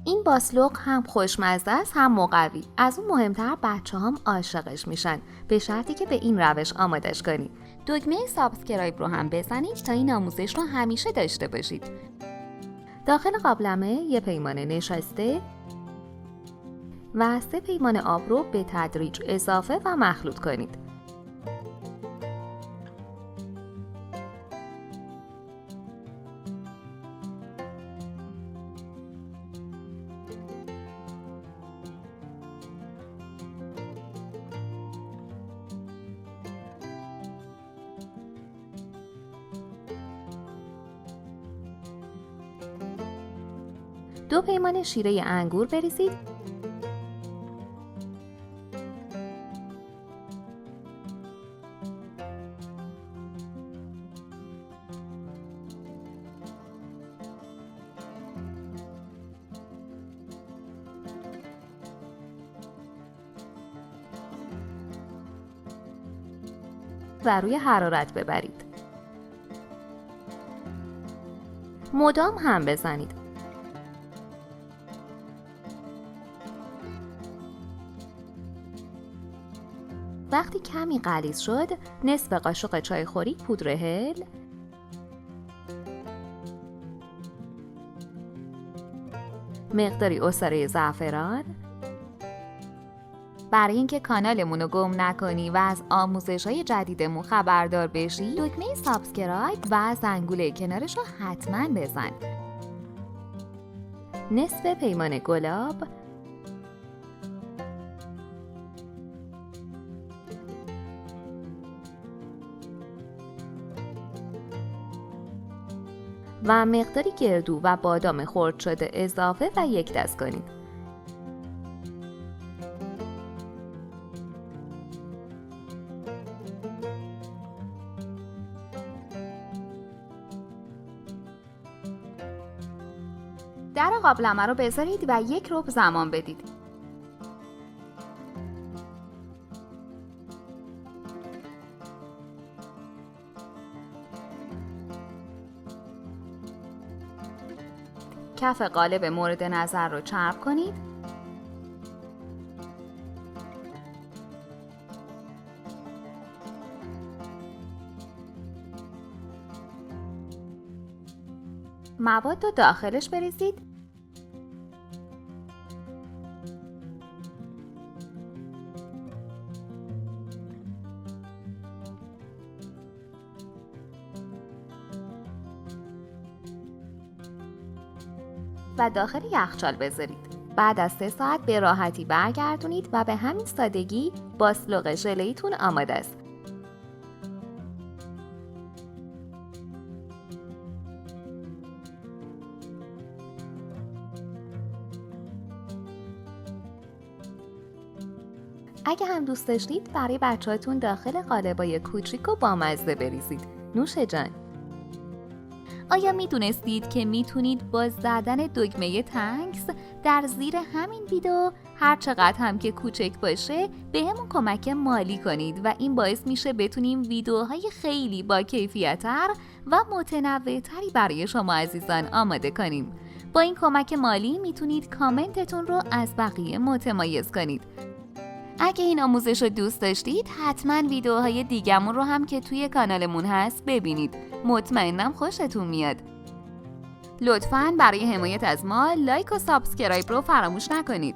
این باسلوق هم خوشمزه است هم مقوی. از اون مهمتر بچه هم عاشقش میشن، به شرطی که به این روش آمادش کنید. دکمه سابسکرایب رو هم بزنید تا این آموزش رو همیشه داشته باشید. داخل قابلمه یه پیمانه نشسته و 3 پیمانه آب رو به تدریج اضافه و مخلوط کنید. دو پیمانه شیره انگور بریزید و روی حرارت ببرید. مدام هم بزنید. وقتی کمی غلیظ شد، نصف قاشق چایخوری پودر هل، مقداری عصاره زعفران. برای اینکه کانالمون رو گم نکنی و از آموزش‌های جدیدمون خبردار بشی، دکمه سابسکرایب و زنگوله کنارش رو حتما بزن. نصف پیمانه گلاب، و مقداری گردو و بادام خرد شده اضافه و یک دست کنید. در قابلمه رو بذارید و 1 ربع زمان بدید. کف قالب مورد نظر رو چرب کنید. مواد رو داخلش بریزید. و داخل یخچال بذارید. بعد از 3 ساعت به راحتی برگردونید و به همین سادگی باسلوق ژله‌ایتون آماده است. اگه هم دوست داشتید برای بچه‌هاتون داخل قالبای کوچیک و بامزه بریزید. نوش جان. آیا میدونستید که میتونید با زدن دکمه تانکس در زیر همین ویدیو هر چقدر هم که کوچک باشه به همون کمک مالی کنید و این باعث میشه بتونیم ویدیوهای خیلی با کیفیت‌تر و متنوع‌تری برای شما عزیزان آماده کنیم. با این کمک مالی میتونید کامنتتون رو از بقیه متمایز کنید. اگه این آموزش رو دوست داشتید حتما ویدیوهای دیگمون رو هم که توی کانالمون هست ببینید. مطمئنم خوشتون میاد. لطفاً برای حمایت از ما لایک و سابسکرایب رو فراموش نکنید.